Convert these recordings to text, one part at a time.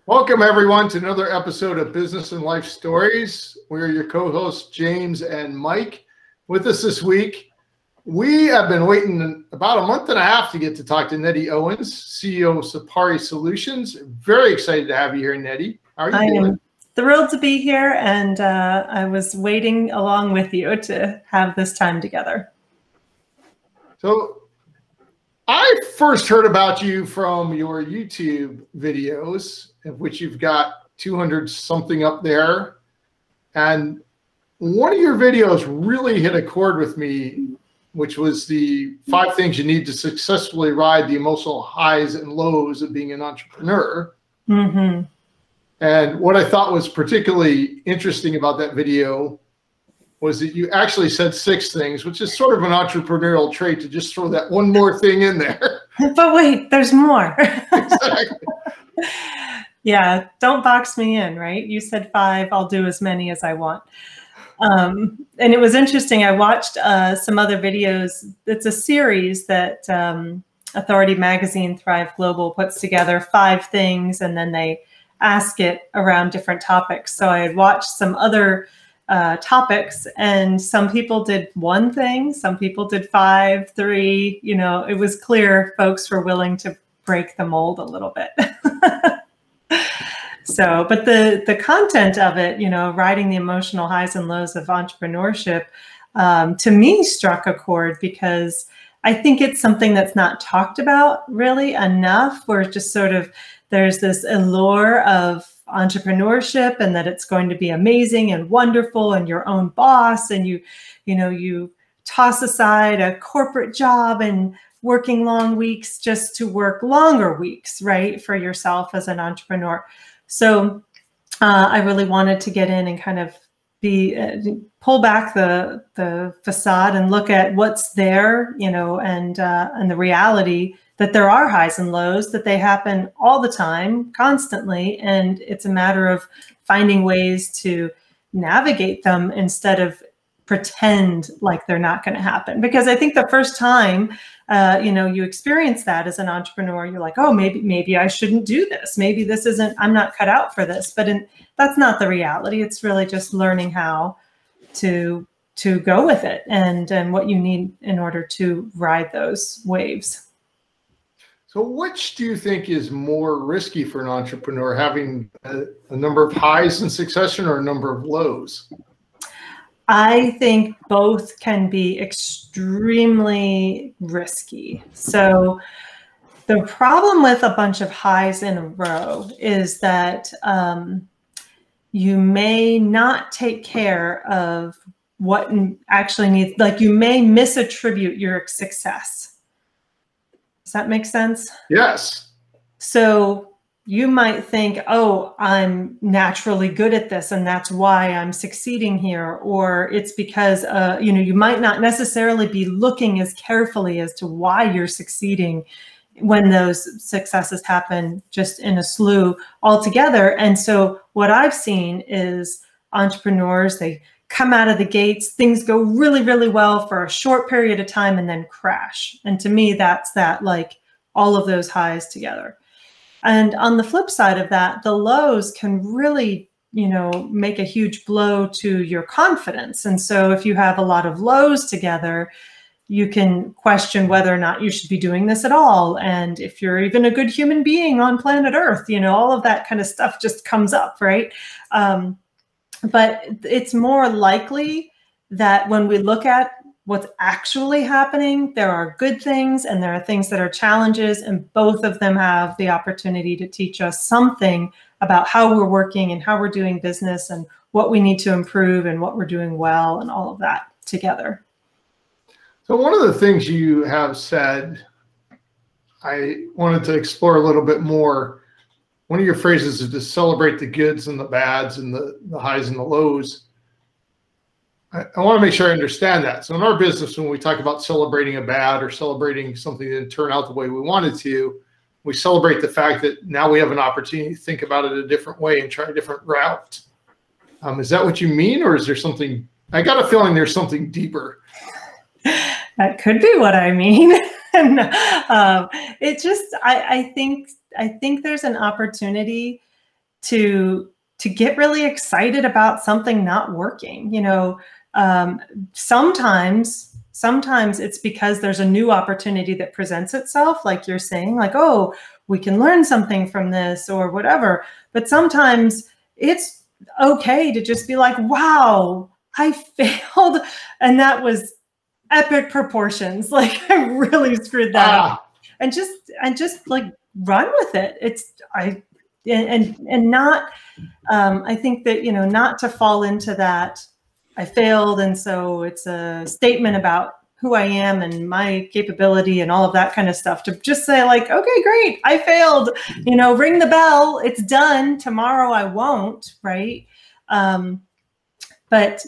Welcome, everyone, to another episode of Business and Life Stories. We're your co-hosts, James and Mike. With us this week, we have been waiting about a month and a half to get to talk to Nettie Owens, CEO of Sappari Solutions. Very excited to have you here, Nettie. How are you doing? I am thrilled to be here, and I was waiting along with you to have this time together. So I first heard about you from your YouTube videos, of which you've got 200 something up there. And one of your videos really hit a chord with me, which was the 5 things you need to successfully ride the emotional highs and lows of being an entrepreneur. Mm-hmm. And what I thought was particularly interesting about that video was that you actually said 6 things, which is sort of an entrepreneurial trait to just throw that one more thing in there. But wait, there's more. Exactly. Yeah, don't box me in, right? You said 5, I'll do as many as I want. And it was interesting. I watched some other videos. It's a series that Authority Magazine, Thrive Global puts together, 5 things, and then they ask it around different topics. So I had watched some other topics, and some people did 1 thing, some people did 5, 3. You know, it was clear folks were willing to break the mold a little bit. So, but the content of it, you know, riding the emotional highs and lows of entrepreneurship, to me struck a chord, because I think it's something that's not talked about really enough, where it's just sort of, there's this allure of entrepreneurship and that it's going to be amazing and wonderful and your own boss, and you toss aside a corporate job and working long weeks just to work longer weeks, right, for yourself as an entrepreneur. So I really wanted to get in and kind of pull back the facade and look at what's there, you know, and the reality that there are highs and lows, that they happen all the time, constantly, and it's a matter of finding ways to navigate them instead of pretend like they're not going to happen. Because I think the first time, you know, you experience that as an entrepreneur, you're like, oh, maybe I shouldn't do this. Maybe this isn't, I'm not cut out for this. But that's not the reality. It's really just learning how to go with it and what you need in order to ride those waves. So which do you think is more risky for an entrepreneur, having a number of highs in succession or a number of lows? I think both can be extremely risky. So the problem with a bunch of highs in a row is that you may not take care of what actually needs, like you may misattribute your success. Does that make sense? Yes. So you might think, oh, I'm naturally good at this, and that's why I'm succeeding here. Or it's because, you know, you might not necessarily be looking as carefully as to why you're succeeding when those successes happen just in a slew altogether. And so what I've seen is entrepreneurs, they come out of the gates, things go really, really well for a short period of time and then crash. And to me, that's that, like all of those highs together. And on the flip side of that, the lows can really, you know, make a huge blow to your confidence. And so if you have a lot of lows together, you can question whether or not you should be doing this at all. And if you're even a good human being on planet Earth, you know, all of that kind of stuff just comes up, right? But it's more likely that when we look at what's actually happening, there are good things and there are things that are challenges, and both of them have the opportunity to teach us something about how we're working and how we're doing business and what we need to improve and what we're doing well and all of that together. So one of the things you have said, I wanted to explore a little bit more. One of your phrases is to celebrate the goods and the bads and the highs and the lows. I want to make sure I understand that. So in our business, when we talk about celebrating a bad or celebrating something that didn't turn out the way we wanted to, we celebrate the fact that now we have an opportunity to think about it a different way and try a different route. Is that what you mean, or is there something? I got a feeling there's something deeper. That could be what I mean. It just, I think there's an opportunity to get really excited about something not working. You know, sometimes it's because there's a new opportunity that presents itself, like you're saying, like, oh, we can learn something from this or whatever. But sometimes it's okay to just be like, wow, I failed. And that was epic proportions. Like, I really screwed that up. And just like run with it. And not, I think that, you know, not to fall into that I failed, and so it's a statement about who I am and my capability and all of that kind of stuff, to just say like, okay, great, I failed, you know, ring the bell, it's done, tomorrow I won't, right? But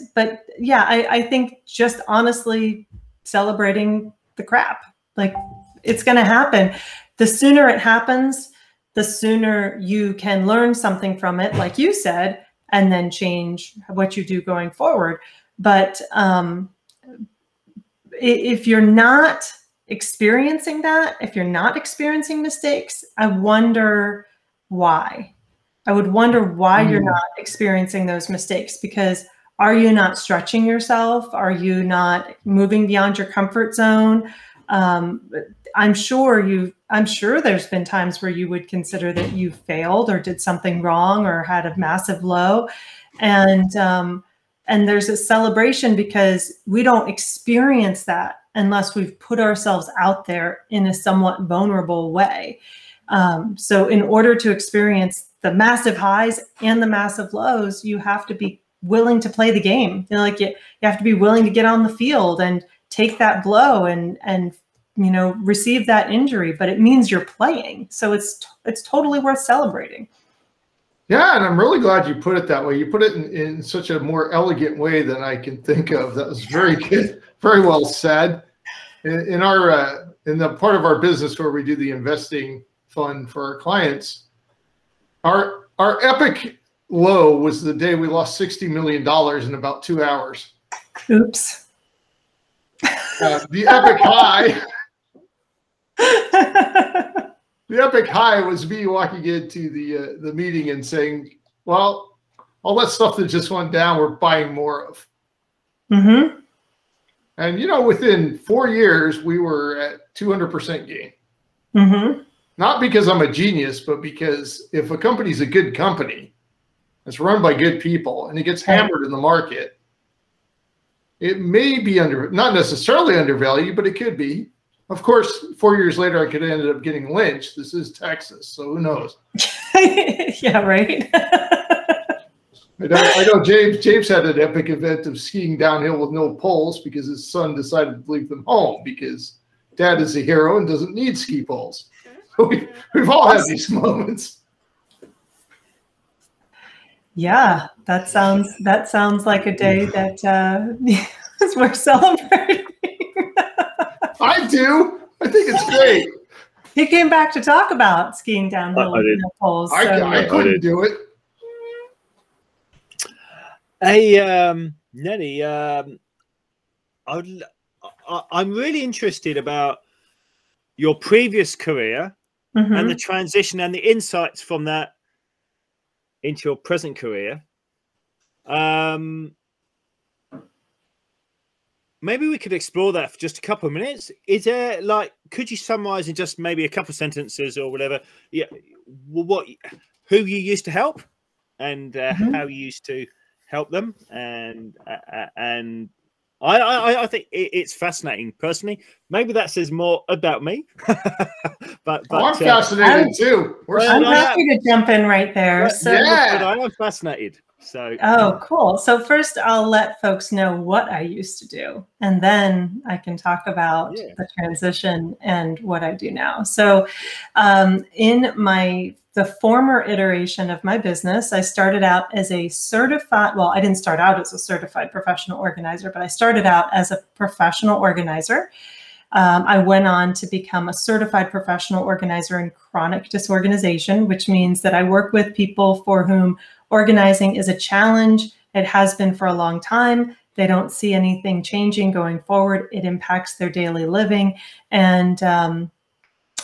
yeah, I think just honestly celebrating the crap, like, it's going to happen. The sooner it happens, the sooner you can learn something from it, like you said, and then change what you do going forward. But if you're not experiencing that, if you're not experiencing mistakes, I wonder why. I would wonder why you're not experiencing those mistakes, because are you not stretching yourself? Are you not moving beyond your comfort zone? I'm sure there's been times where you would consider that you failed or did something wrong or had a massive low. And there's a celebration, because we don't experience that unless we've put ourselves out there in a somewhat vulnerable way. So in order to experience the massive highs and the massive lows, you have to be willing to play the game. You know, like you have to be willing to get on the field and take that blow and you know, receive that injury, but it means you're playing. So it's totally worth celebrating. Yeah, and I'm really glad you put it that way. You put it in such a more elegant way than I can think of. That was very good, very well said. In the part of our business where we do the investing fund for our clients, our epic low was the day we lost $60 million in about 2 hours. Oops. The epic high. The epic high was me walking into the meeting and saying, well, all that stuff that just went down, we're buying more of. Mm-hmm. And, you know, within 4 years, we were at 200% gain. Mm-hmm. Not because I'm a genius, but because if a company's a good company, it's run by good people, and it gets hammered in the market, it may be not necessarily undervalued, but it could be. Of course, 4 years later, I could have ended up getting lynched. This is Texas, so who knows? Yeah, right. I know James had an epic event of skiing downhill with no poles because his son decided to leave them home because dad is a hero and doesn't need ski poles. So we've all had these moments. Yeah, that sounds like a day that we're celebrating. I do. I think it's great. He came back to talk about skiing downhill with no poles. I couldn't do it. Hey, Nettie, I'm really interested about your previous career and the transition and the insights from that into your present career. Maybe we could explore that for just a couple of minutes. Is there, like, could you summarize in just maybe a couple of sentences or whatever? Yeah, who you used to help, and how you used to help them, and I think it's fascinating personally. Maybe that says more about me. but I'm fascinated too. I'm happy to jump in right there. But I am fascinated. So cool. So first I'll let folks know what I used to do, and then I can talk about the transition and what I do now. So in the former iteration of my business, I started out as a certified, well, I didn't start out as a certified professional organizer, but I started out as a professional organizer. I went on to become a certified professional organizer in chronic disorganization, which means that I work with people for whom organizing is a challenge. It has been for a long time. They don't see anything changing going forward. It impacts their daily living. And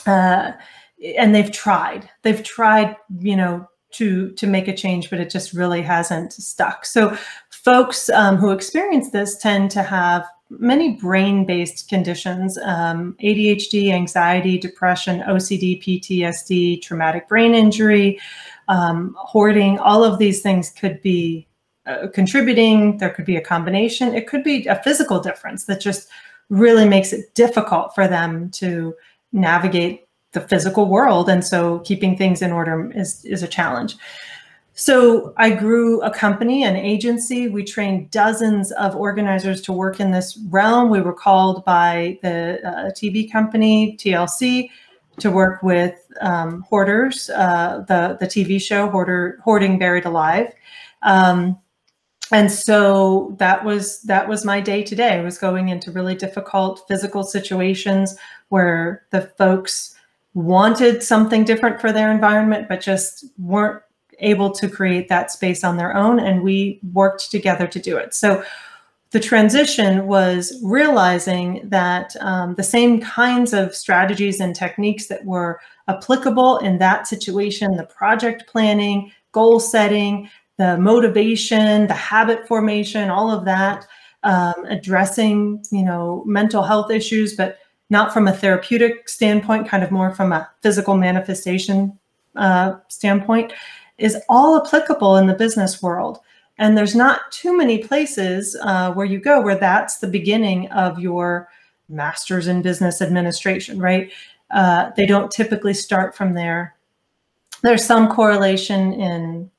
they've tried, to make a change, but it just really hasn't stuck. So folks who experience this tend to have many brain-based conditions, ADHD, anxiety, depression, OCD, PTSD, traumatic brain injury, hoarding. All of these things could be contributing. There could be a combination. It could be a physical difference that just really makes it difficult for them to navigate the physical world. And so keeping things in order is a challenge. So I grew a company, an agency. We trained dozens of organizers to work in this realm. We were called by the TV company, TLC, to work with Hoarders, the TV show Hoarding Buried Alive. And so that was my day to day. I was going into really difficult physical situations where the folks wanted something different for their environment, but just weren't able to create that space on their own. And we worked together to do it. So the transition was realizing that the same kinds of strategies and techniques that were applicable in that situation, the project planning, goal setting, the motivation, the habit formation, all of that, addressing, mental health issues, but not from a therapeutic standpoint, kind of more from a physical manifestation standpoint, is all applicable in the business world. And there's not too many places where you go where that's the beginning of your master's in business administration, right? They don't typically start from there. There's some correlation in,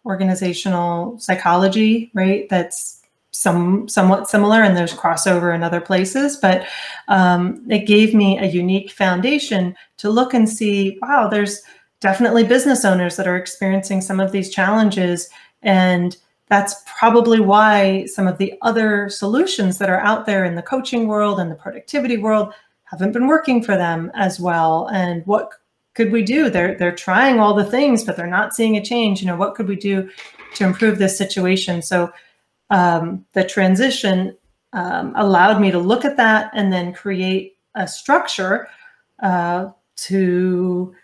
organizational psychology, right? That's somewhat similar, and there's crossover in other places, but it gave me a unique foundation to look and see, wow, there's definitely business owners that are experiencing some of these challenges. And that's probably why some of the other solutions that are out there in the coaching world and the productivity world haven't been working for them as well. And what could we do? They're trying all the things, but they're not seeing a change. What could we do to improve this situation? So the transition allowed me to look at that and then create a structure to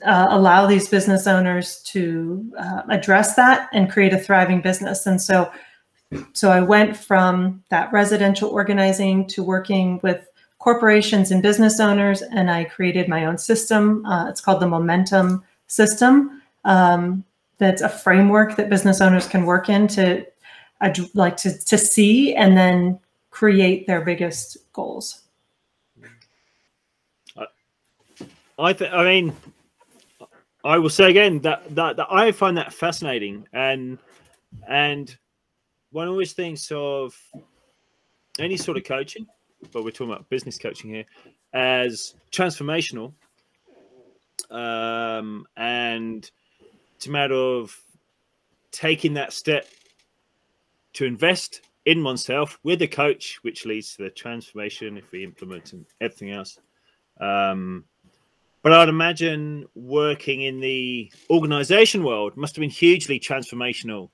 allow these business owners to address that and create a thriving business. And so I went from that residential organizing to working with corporations and business owners, and I created my own system. It's called the Momentum System. That's a framework that business owners can work in to see and then create their biggest goals. I will say again that I find that fascinating, and one always thinks of any sort of coaching, but we're talking about business coaching here, as transformational, and it's a matter of taking that step to invest in oneself with a coach, which leads to the transformation if we implement and everything else. But I'd imagine working in the organization world must have been hugely transformational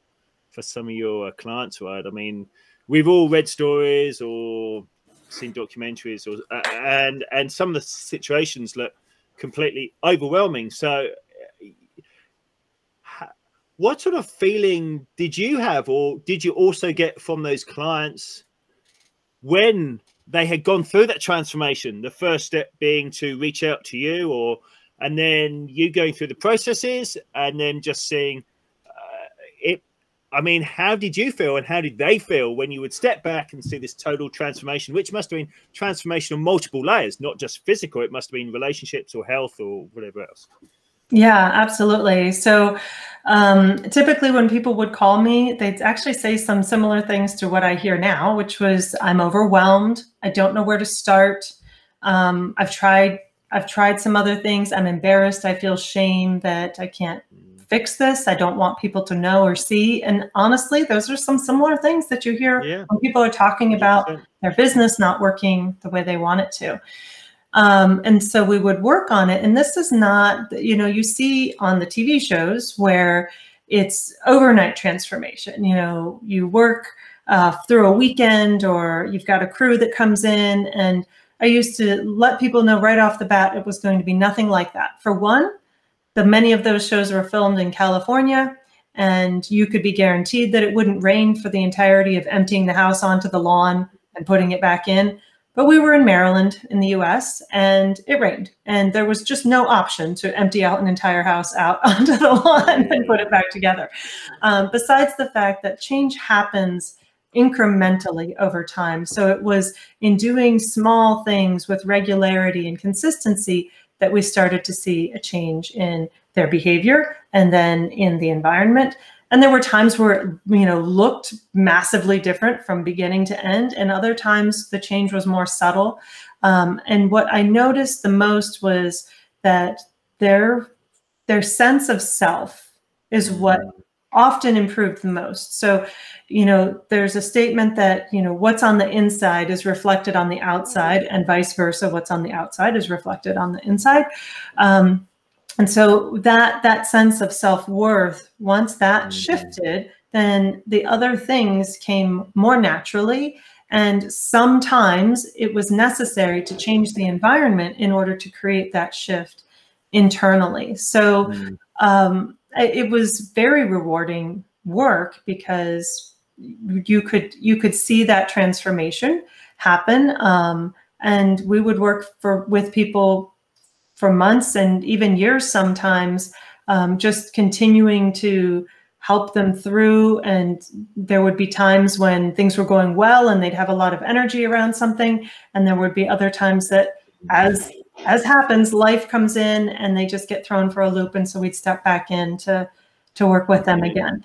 for some of your clients, right? I mean, we've all read stories or seen documentaries, and some of the situations look completely overwhelming. So what sort of feeling did you have, or did you also get from those clients when they had gone through that transformation? The first step being to reach out to you, and then you going through the processes, and then just seeing it. I mean, how did you feel, and how did they feel when you would step back and see this total transformation, which must have been transformation on multiple layers, not just physical? It must have been relationships or health or whatever else. Yeah, absolutely. So typically when people would call me, they'd actually say some similar things to what I hear now, which was, I'm overwhelmed. I don't know where to start. I've tried some other things. I'm embarrassed. I feel shame that I can't fix this. I don't want people to know or see. And honestly, those are some similar things that you hear when people are talking about their business not working the way they want it to. And so we would work on it. And this is not, you see on the TV shows where it's overnight transformation. You work through a weekend, or you've got a crew that comes in. And I used to let people know right off the bat it was going to be nothing like that. For one, many of those shows were filmed in California, and you could be guaranteed that it wouldn't rain for the entirety of emptying the house onto the lawn and putting it back in. But we were in Maryland in the US, and it rained, and there was just no option to empty out an entire house out onto the lawn and put it back together. Besides the fact that change happens incrementally over time. So it was in doing small things with regularity and consistency that we started to see a change in their behavior and then in the environment. And there were times where it, looked massively different from beginning to end, and other times the change was more subtle. And what I noticed the most was that their sense of self is what often improved the most. So, there's a statement that, what's on the inside is reflected on the outside, and vice versa. What's on the outside is reflected on the inside. And so that sense of self-worth, once that shifted, then the other things came more naturally. And sometimes it was necessary to change the environment in order to create that shift internally. So it was very rewarding work, because you could see that transformation happen. And we would work with people for months and even years sometimes, just continuing to help them through. And there would be times when things were going well and they'd have a lot of energy around something. And there would be other times that, as happens, life comes in and they just get thrown for a loop. And so we'd step back in to work with them again.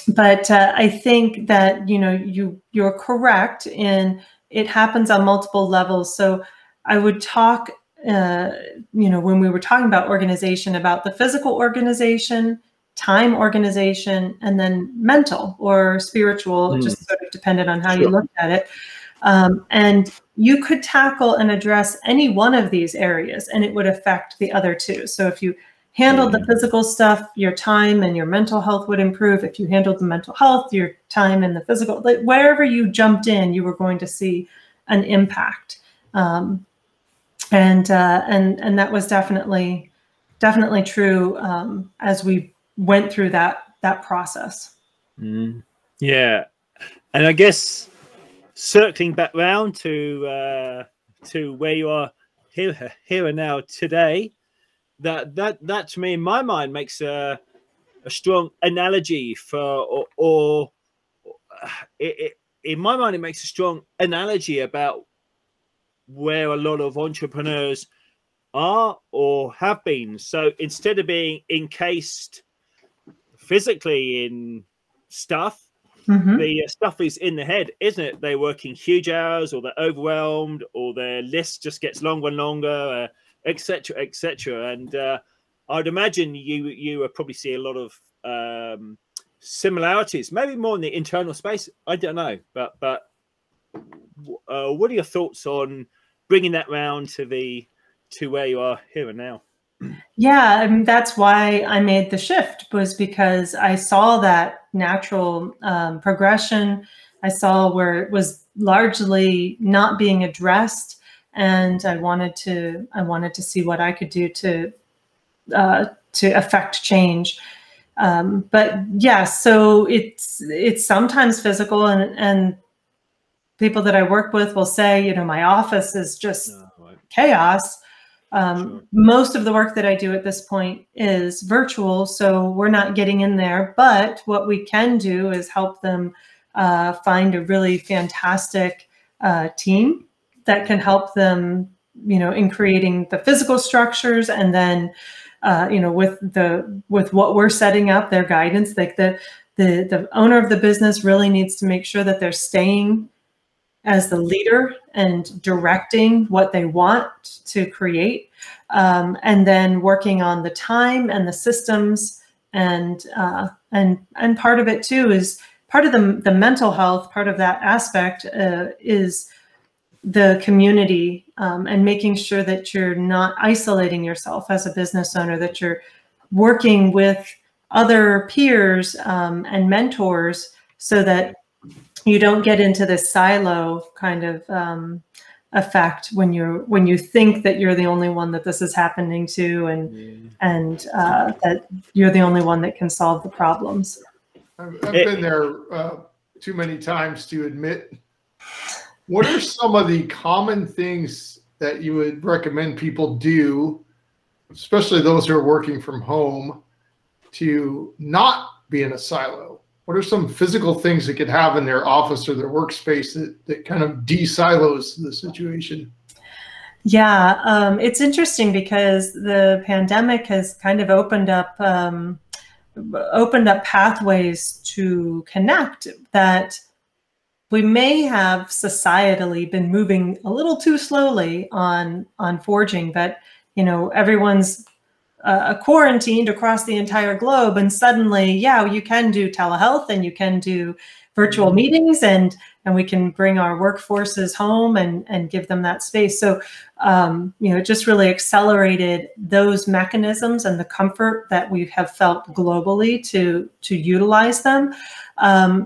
But I think that, you're correct in it happens on multiple levels. So I would talk, when we were talking about organization, about the physical organization, time organization, and then mental or spiritual, just sort of depended on how you looked at it. And you could tackle and address any one of these areas, and it would affect the other two. So if you handled the physical stuff, your time and your mental health would improve. If you handled the mental health, your time and the physical, wherever you jumped in, you were going to see an impact. And that was definitely true as we went through that process. Yeah, and I guess circling back round to where you are here and now today, that to me, in my mind, makes a strong analogy for, in my mind, it makes a strong analogy about where a lot of entrepreneurs are or have been. So instead of being encased physically in stuff, the stuff is in the head, isn't it? They're working huge hours, or they're overwhelmed, or their list just gets longer and longer, etc., etc. And I'd imagine you would probably see a lot of similarities, maybe more in the internal space. I don't know, but what are your thoughts on bringing that round to where you are here and now? Yeah, I mean, that's why I made the shift, was because I saw that natural progression. I saw where it was largely not being addressed, and I wanted to see what I could do to affect change. But yeah, so it's sometimes physical, and people that I work with will say, my office is just chaos. Most of the work that I do at this point is virtual, so we're not getting in there. But what we can do is help them find a really fantastic team that can help them, in creating the physical structures, and then, with what we're setting up, their guidance. Like the owner of the business really needs to make sure that they're staying as the leader and directing what they want to create, and then working on the time and the systems, and part of it too is part of the mental health. Part of that aspect is the community, and making sure that you're not isolating yourself as a business owner, that you're working with other peers and mentors, so that you don't get into this silo kind of effect when you think that you're the only one that this is happening to, and that you're the only one that can solve the problems. I've been there too many times to admit. What are some of the common things that you would recommend people do, especially those who are working from home, to not be in a silo? What are some physical things they could have in their office or their workspace that kind of de-silos the situation? Yeah, it's interesting because the pandemic has kind of opened up pathways to connect that we may have societally been moving a little too slowly on forging, but everyone's quarantined across the entire globe, and suddenly, yeah, you can do telehealth and you can do virtual meetings, and we can bring our workforces home and give them that space. So it just really accelerated those mechanisms and the comfort that we have felt globally to utilize them.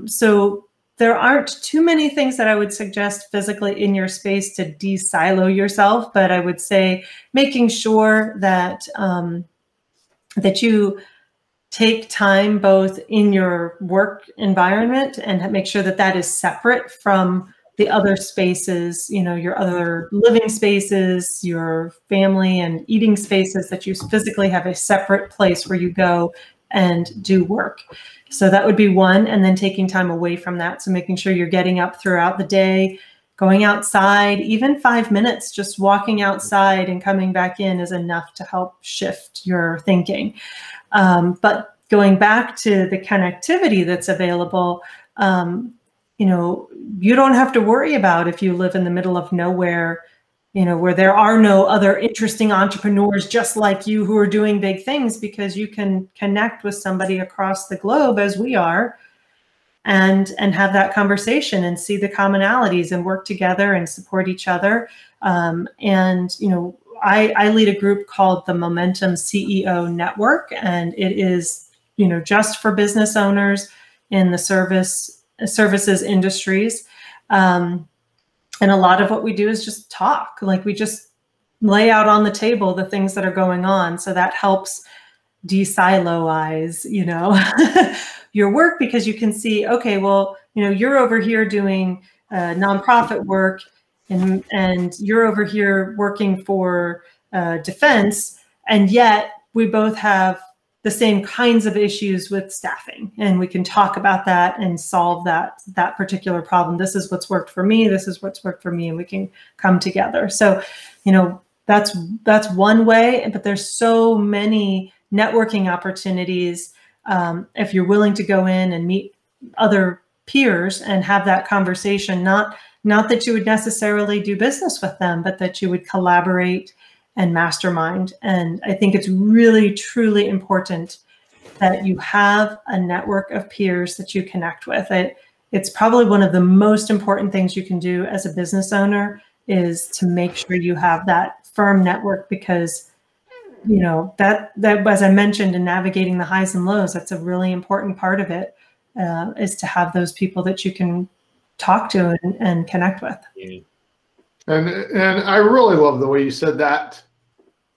So there aren't too many things that I would suggest physically in your space to de-silo yourself, but I would say making sure that that you take time both in your work environment and make sure that that is separate from the other spaces, your other living spaces, your family and eating spaces, that you physically have a separate place where you go and do work. So that would be one. And then taking time away from that. So making sure you're getting up throughout the day, going outside, even 5 minutes, just walking outside and coming back in is enough to help shift your thinking. But going back to the connectivity that's available, you don't have to worry about if you live in the middle of nowhere, where there are no other interesting entrepreneurs just like you who are doing big things, because you can connect with somebody across the globe as we are and have that conversation and see the commonalities and work together and support each other. I lead a group called the Momentum CEO Network, and it is, just for business owners in the services industries. And a lot of what we do is just talk. Like, we just lay out on the table the things that are going on. So that helps de-siloize, your work, because you can see, okay, well, you're over here doing nonprofit work, and you're over here working for defense, and yet we both have the same kinds of issues with staffing, and we can talk about that and solve that particular problem. This is what's worked for me. This is what's worked for me, and we can come together. So, that's one way, but there's so many networking opportunities if you're willing to go in and meet other peers and have that conversation. Not that you would necessarily do business with them, but that you would collaborate and mastermind. And I think it's really, truly important that you have a network of peers that you connect with. It's probably one of the most important things you can do as a business owner, is to make sure you have that firm network, because that as I mentioned, in navigating the highs and lows, that's a really important part of it, is to have those people that you can talk to and connect with. Yeah. And I really love the way you said that.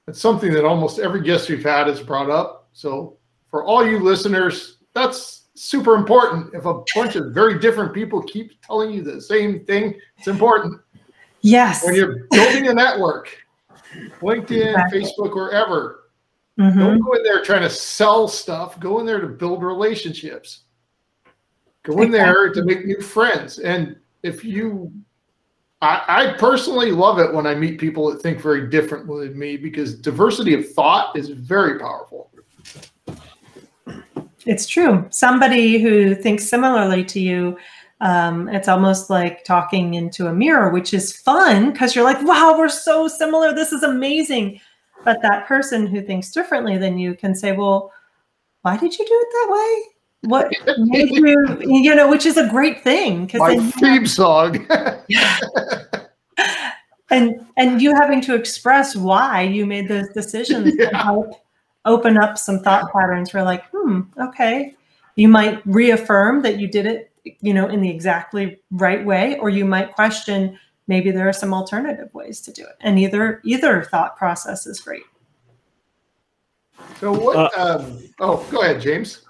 It's something that almost every guest we've had has brought up. So for all you listeners, that's super important. If a bunch of very different people keep telling you the same thing, it's important. Yes. When you're building a network, LinkedIn, exactly. Facebook, wherever, don't go in there trying to sell stuff. Go in there to build relationships. Go in there to make new friends. And if I personally love it when I meet people that think very differently than me, because diversity of thought is very powerful. It's true. Somebody who thinks similarly to you, it's almost like talking into a mirror, which is fun because you're like, wow, we're so similar. This is amazing. But that person who thinks differently than you can say, well, why did you do it that way? What made you, which is a great thing. My theme song. and you having to express why you made those decisions to help open up some thought patterns where, like, okay. You might reaffirm that you did it, in the exactly right way, or you might question, maybe there are some alternative ways to do it. And either thought process is great. So what? Oh, go ahead, James.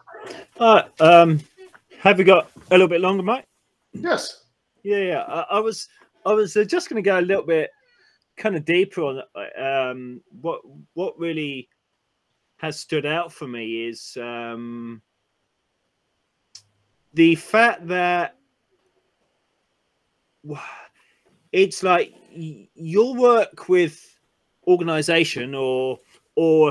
Have you got a little bit longer, Mike? Yes. Yeah. I was just going to go a little bit kind of deeper on what really has stood out for me is the fact that it's like your work with organization or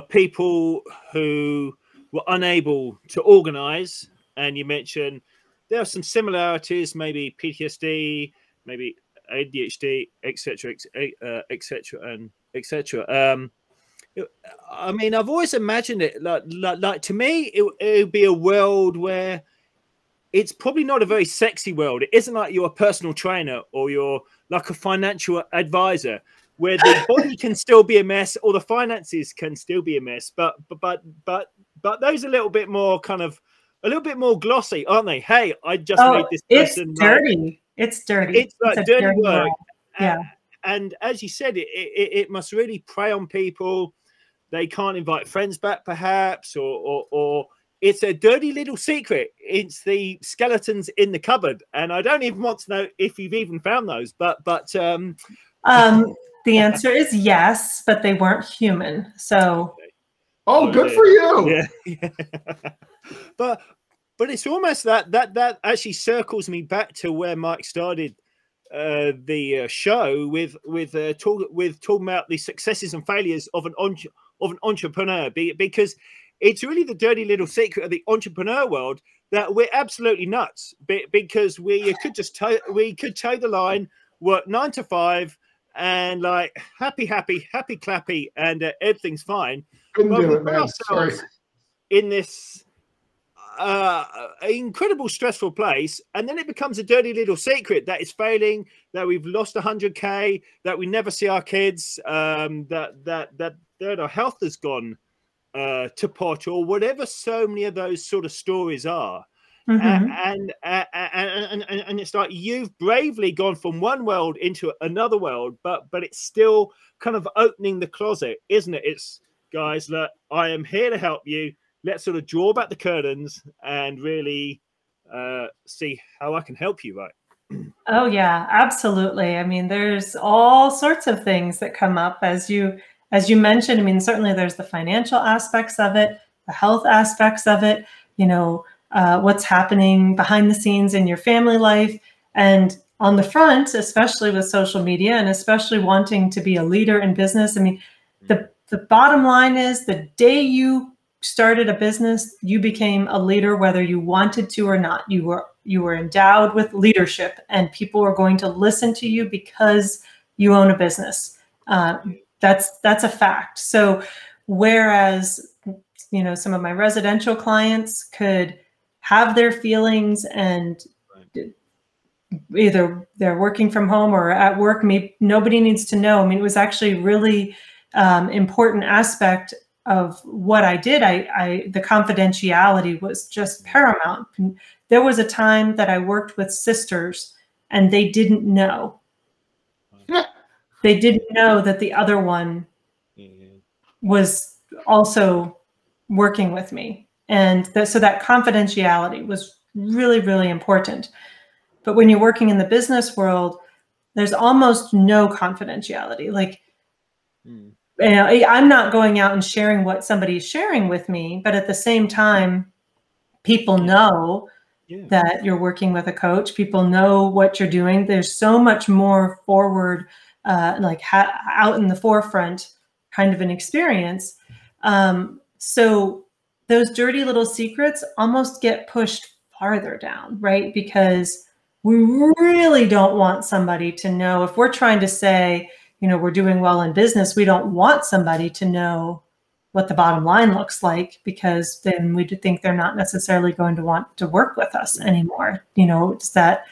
people who were unable to organize, and you mentioned there are some similarities, maybe PTSD, maybe ADHD, etc., and etc. I mean, I've always imagined it like to me, it would be a world where it's probably not a very sexy world. It isn't like you're a personal trainer or you're like a financial advisor, where the body can still be a mess or the finances can still be a mess. But those are a little bit more kind of a little bit more glossy, aren't they? Hey, I just made this person. It's dirty. It's dirty. It's like dirty work. Yeah. And as you said, it must really prey on people. They can't invite friends back, perhaps, or it's a dirty little secret. It's the skeletons in the cupboard, and I don't even want to know if you've even found those. But the answer is yes, but they weren't human. So, oh, good for you. Yeah. But it's almost that actually circles me back to where Mike started the show with talking about the successes and failures of an entrepreneur, because it's really the dirty little secret of the entrepreneur world that we're absolutely nuts, because we could toe the line, work 9 to 5, and like happy clappy, and everything's fine. Couldn't do it, man. Sorry. In this incredible stressful place, and then it becomes a dirty little secret that it's failing, that we've lost 100K, that we never see our kids, that our health has gone to pot, or whatever so many of those sort of stories are. And it's like you've bravely gone from one world into another world, but it's still kind of opening the closet, isn't it? It's, guys, look, I am here to help you. Let's sort of draw back the curtains and really see how I can help you, right? Oh yeah, absolutely. I mean, there's all sorts of things that come up as you mentioned. I mean, certainly there's the financial aspects of it, the health aspects of it, what's happening behind the scenes in your family life, and on the front, especially with social media and especially wanting to be a leader in business. I mean, the bottom line is the day you started a business, you became a leader, whether you wanted to or not. You were endowed with leadership, and people are going to listen to you because you own a business. That's a fact. So whereas, some of my residential clients could have their feelings, and either they're working from home or at work, maybe nobody needs to know. I mean, it was actually really important aspect of what I did. The confidentiality was just paramount. There was a time that I worked with sisters, and they didn't know. They didn't know that the other one was also working with me. And so that confidentiality was really, really important. But when you're working in the business world, there's almost no confidentiality. Like, I'm not going out and sharing what somebody's sharing with me, but at the same time, people know that you're working with a coach. People know what you're doing. There's so much more forward, out in the forefront kind of an experience. So those dirty little secrets almost get pushed farther down, right? Because we really don't want somebody to know. If we're trying to say, we're doing well in business, we don't want somebody to know what the bottom line looks like, because then we think they're not necessarily going to want to work with us anymore. Is that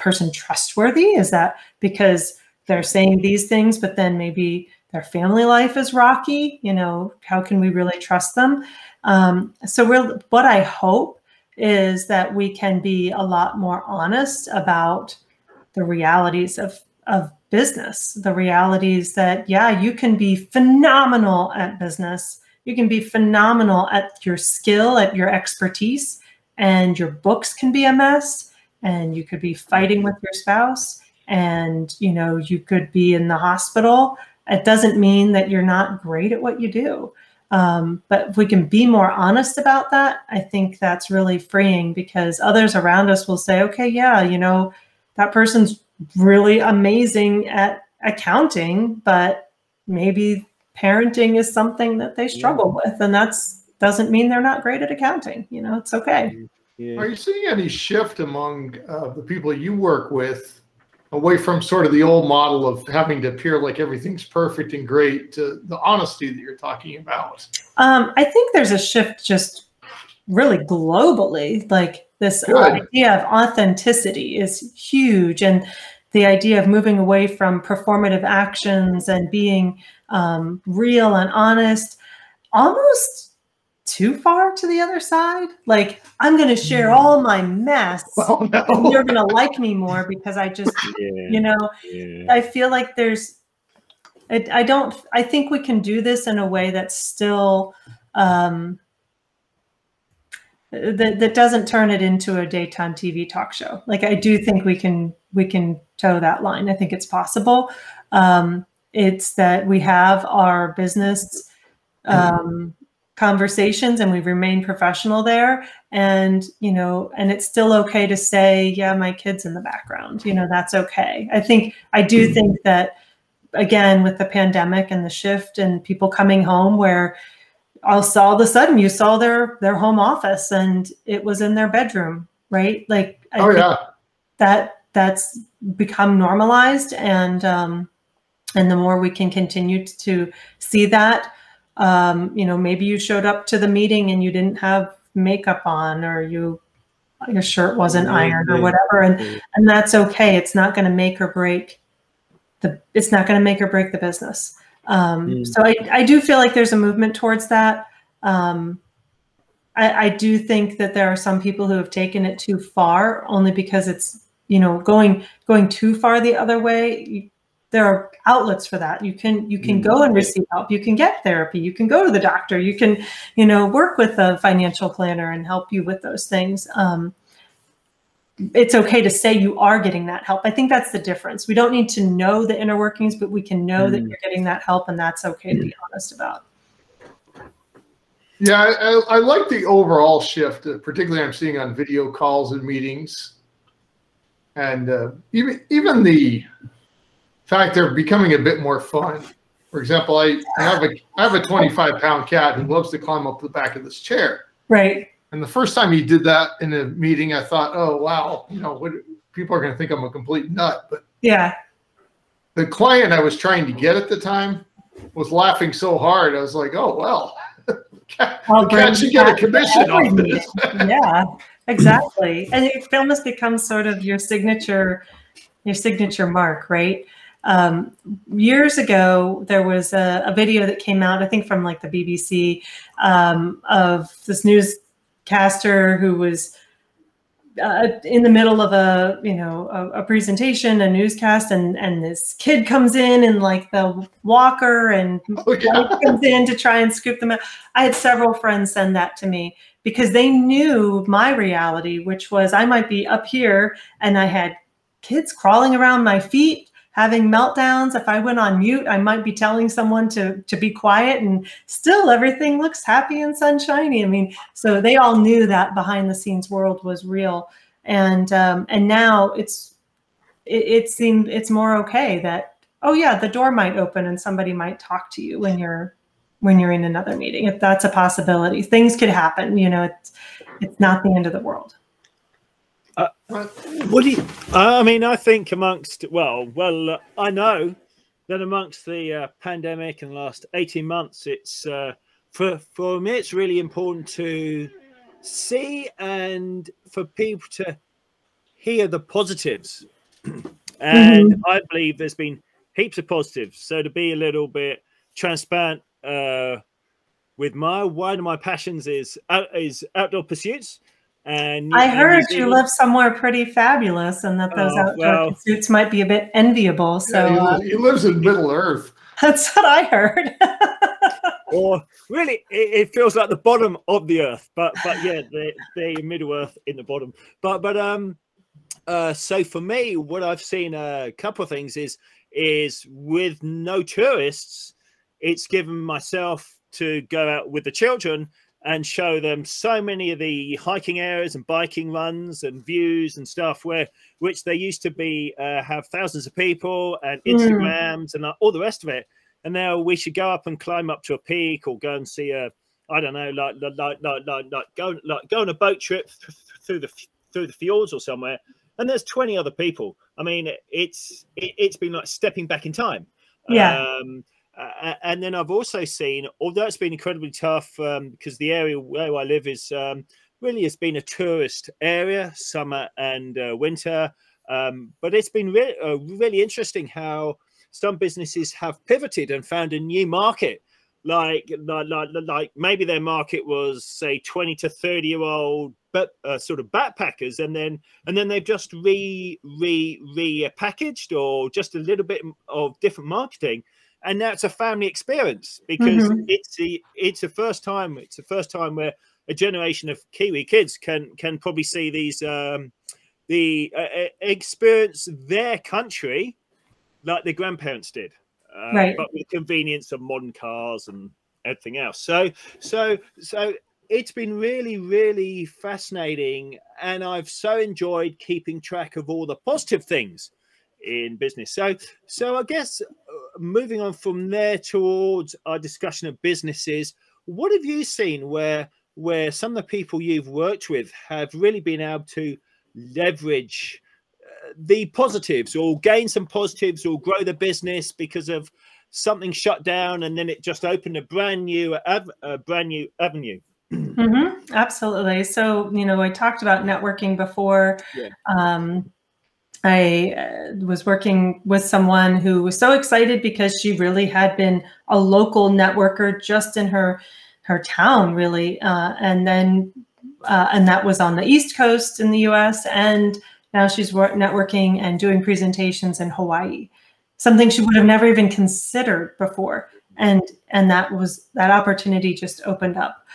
person trustworthy? Is that because they're saying these things, but then maybe their family life is rocky? How can we really trust them? So what I hope is that we can be a lot more honest about the realities of of business, the realities that, yeah, you can be phenomenal at business. You can be phenomenal at your skill, at your expertise, and your books can be a mess, and you could be fighting with your spouse, and, you know, you could be in the hospital. It doesn't mean that you're not great at what you do. But if we can be more honest about that, I think that's really freeing, because others around us will say, okay, yeah, you know, that person's really amazing at accounting, but maybe parenting is something that they struggle with. And that's doesn't mean they're not great at accounting. You know, it's okay. Yeah. Are you seeing any shift among the people you work with away from sort of the old model of having to appear like everything's perfect and great to the honesty that you're talking about? I think there's a shift just really globally. Like this idea of authenticity is huge. And the idea of moving away from performative actions and being real and honest, almost too far to the other side. Like, I'm going to share all my mess. Oh, no. And you're going to like me more because I just, you know, I feel like there's, I think we can do this in a way that's still, that doesn't turn it into a daytime TV talk show. Like, I do think we can toe that line. I think it's possible. It's that we have our business, conversations and we remain professional there, and, you know, and it's still okay to say, yeah, my kid's in the background, you know, that's okay. I do think that, again, with the pandemic and the shift and people coming home, where all of a sudden you saw their home office and it was in their bedroom, right? Like, I think that's become normalized, and the more we can continue to see that, you know, maybe you showed up to the meeting and you didn't have makeup on, or your shirt wasn't ironed or whatever. And that's okay. It's not going to make or break the business. So I do feel like there's a movement towards that. I do think that there are some people who have taken it too far, only because it's, you know, going too far the other way. There are outlets for that. You can go and receive help. You can get therapy. You can go to the doctor. You can, you know, work with a financial planner and help you with those things. It's okay to say you are getting that help. I think that's the difference. We don't need to know the inner workings, but we can know that you're getting that help, and that's okay to be honest about. Yeah, I like the overall shift, particularly I'm seeing on video calls and meetings, and even the fact they're becoming a bit more fun. For example, I have a 25-pound cat who loves to climb up the back of this chair. Right. And the first time he did that in a meeting, I thought, oh, wow, you know, people are going to think I'm a complete nut. But yeah, the client I was trying to get at the time was laughing so hard. I was like, oh, well, the cat should get a commission off this. Yeah, exactly. And it almost becomes sort of your signature mark, right? Years ago, there was a video that came out, I think from like the BBC, of this newscaster who was in the middle of a presentation, a newscast, and this kid comes in like the walker and comes in to try and scoop them out. I had several friends send that to me because they knew my reality, which was I might be up here and I had kids crawling around my feet, having meltdowns. If I went on mute, I might be telling someone to be quiet, and still everything looks happy and sunshiny. I mean, so they all knew that behind the scenes world was real. And now it's more okay that, oh yeah, the door might open and somebody might talk to you when you're in another meeting. If that's a possibility, things could happen, you know, it's not the end of the world. What do you? I mean, I think I know that amongst the pandemic and the last 18 months, it's for me, it's really important to see and for people to hear the positives. And I believe there's been heaps of positives. So to be a little bit transparent, with one of my passions is outdoor pursuits. And I heard New you Zealand. live somewhere pretty fabulous, and that those outdoor Well, pursuits might be a bit enviable. So Yeah, he lives in Middle Earth. that's what I heard. or really, it feels like the bottom of the earth, but yeah, the Middle Earth in the bottom. So for me, what I've seen a couple of things is with no tourists, it's given myself to go out with the children and show them so many of the hiking areas and biking runs and views and stuff which they used to be have thousands of people and Instagrams and all the rest of it. And now we should go up and climb up to a peak or go and see I don't know, go on a boat trip through the fjords or somewhere. And there's 20 other people. I mean, it's been like stepping back in time. Yeah. And then I've also seen, although it's been incredibly tough because the area where I live is really has been a tourist area, summer and winter. But it's been really interesting how some businesses have pivoted and found a new market. Like maybe their market was, say, 20 to 30-year-old, but sort of backpackers, and then they've just repackaged or just a little bit of different marketing. And now it's a family experience because it's the first time where a generation of Kiwi kids can probably see these experience their country like their grandparents did, Right. but with the convenience of modern cars and everything else. So it's been really, really fascinating, and I've so enjoyed keeping track of all the positive things in business. So I guess moving on from there towards our discussion of businesses, what have you seen where some of the people you've worked with have really been able to leverage the positives or gain some positives or grow the business because of something shut down and then it just opened a brand new avenue? Absolutely. So, I talked about networking before. Yeah. I was working with someone who was so excited because she really had been a local networker just in her town, really. And that was on the East Coast in the US. And now she's networking and doing presentations in Hawaii, something she would have never even considered before. And that opportunity just opened up.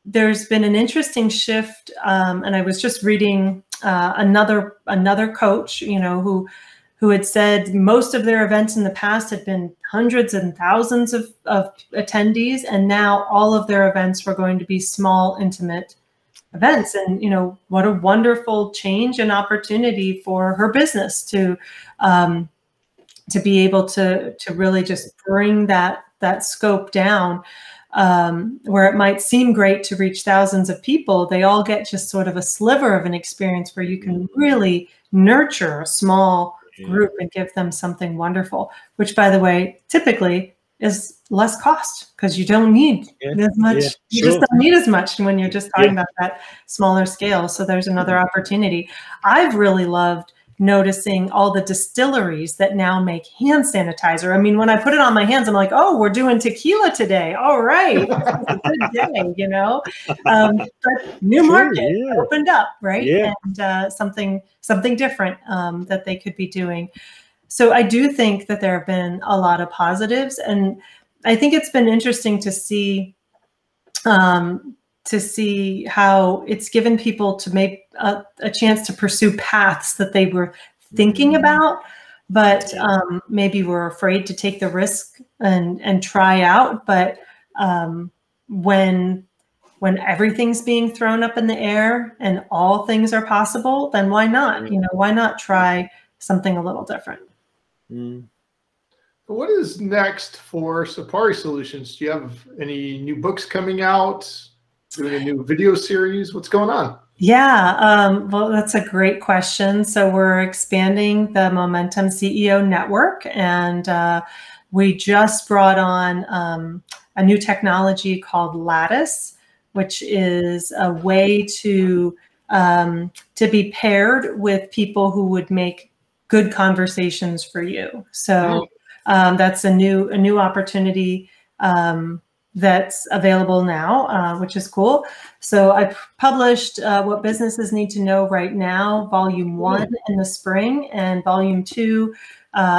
There's been an interesting shift, and I was just reading another coach, who had said most of their events in the past had been hundreds and thousands of attendees, and now all of their events were going to be small, intimate events. And what a wonderful change and opportunity for her business to be able to really just bring that scope down. Where it might seem great to reach thousands of people, they all get just sort of a sliver of an experience where you can really nurture a small group and give them something wonderful, which, by the way, typically is less cost because you don't need as much. You just don't need as much when you're just talking about that smaller scale. So there's another opportunity. I've really loved noticing all the distilleries that now make hand sanitizer. I mean, when I put it on my hands, I'm like, oh, we're doing tequila today. All right. This is a good day, But new market opened up, right? Yeah. And something different that they could be doing. So I do think that there have been a lot of positives. And I think it's been interesting to see how it's given people to make a chance to pursue paths that they were thinking about, but maybe were afraid to take the risk and try out. But when everything's being thrown up in the air and all things are possible, then why not? Why not try something a little different? What is next for Sappari Solutions? Do you have any new books coming out? Doing a new video series? What's going on? Yeah, well, that's a great question. So we're expanding the Momentum CEO Network, and we just brought on a new technology called Lattice, which is a way to be paired with people who would make good conversations for you. So that's a new opportunity that's available now, which is cool. So I published What Businesses Need to Know Right Now, Volume 1 in the spring, and Volume 2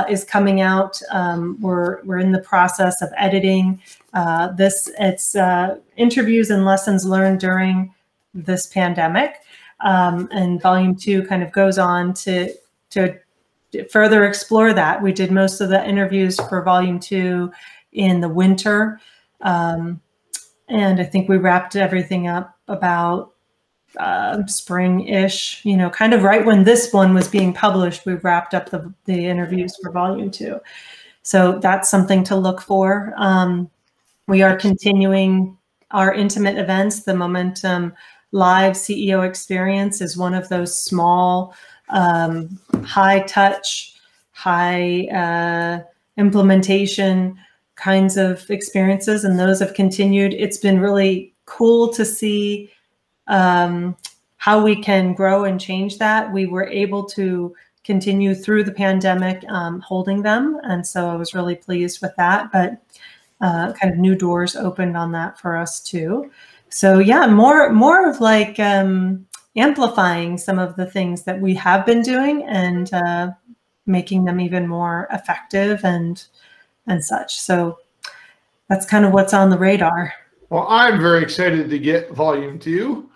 is coming out. We're in the process of editing this. It's interviews and lessons learned during this pandemic. And Volume 2 kind of goes on to further explore that. We did most of the interviews for Volume 2 in the winter. And I think we wrapped everything up about spring-ish, you know, kind of right when this one was being published, we wrapped up the interviews for Volume 2. So that's something to look for. We are continuing our intimate events. The Momentum Live CEO Experience is one of those small, high touch, high implementation kinds of experiences, and those have continued. It's been really cool to see how we can grow and change that. We were able to continue through the pandemic holding them, and so I was really pleased with that. But kind of new doors opened on that for us too. So yeah, more of like amplifying some of the things that we have been doing and making them even more effective and such. So that's kind of what's on the radar. Well, I'm very excited to get Volume 2.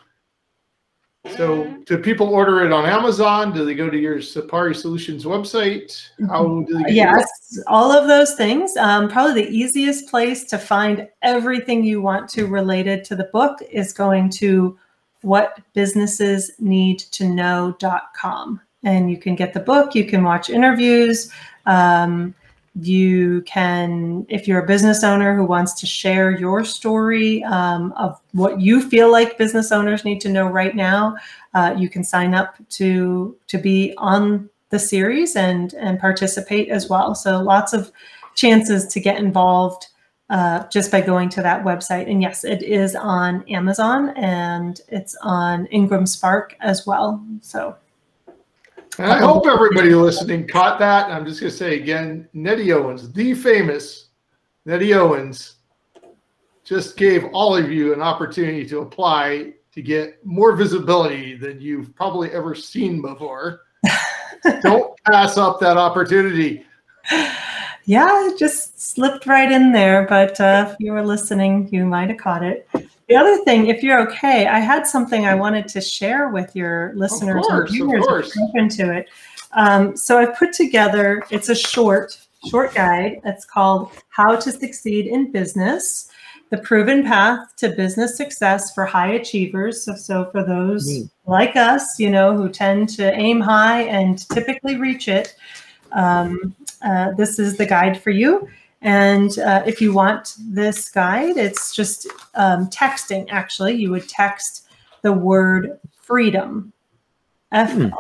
So do people order it on Amazon? Do they go to your Sappari Solutions website? How do they get Yes, all of those things. Probably the easiest place to find everything you want to related to the book is going to whatbusinessesneedtoknow.com. And you can get the book, you can watch interviews. You can, if you're a business owner who wants to share your story of what you feel like business owners need to know right now, you can sign up to be on the series and participate as well. So lots of chances to get involved just by going to that website. And yes, it is on Amazon and it's on Ingram Spark as well. So. And I hope everybody listening caught that. I'm just going to say again, Nettie Owens, the famous Nettie Owens, just gave all of you an opportunity to apply to get more visibility than you've probably ever seen before. Don't pass up that opportunity. Yeah, it just slipped right in there. But if you were listening, you might have caught it. The other thing, if you're okay, I had something I wanted to share with your listeners and viewers. Of course. Open to it. So I've put together, it's a short guide. It's called How to Succeed in Business, the Proven Path to Business Success for High Achievers. So for those like us, you know, who tend to aim high and typically reach it, this is the guide for you. And if you want this guide, it's just texting, actually. You would text the word freedom, FREEDOM,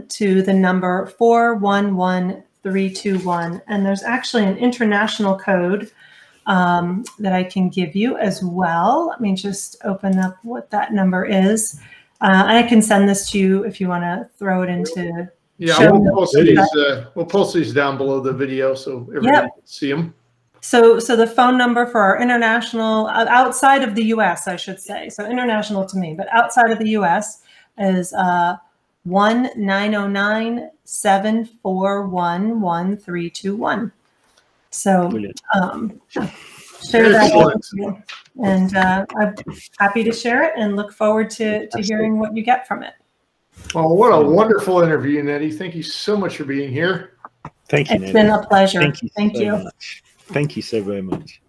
to the number 411321. And there's actually an international code that I can give you as well. Let me just open up what that number is. And I can send this to you if you want to throw it into... Yeah, we'll post these down below the video so everybody can see them. So the phone number for our international, outside of the U.S., I should say, so international to me, but outside of the U.S. is 1-909-741-1321. So share that with you. And I'm happy to share it and look forward to hearing what you get from it. Well, what a wonderful interview, Nettie. Thank you so much for being here. Thank you, Nettie. It's been a pleasure. Thank you. Much. Thank you so very much.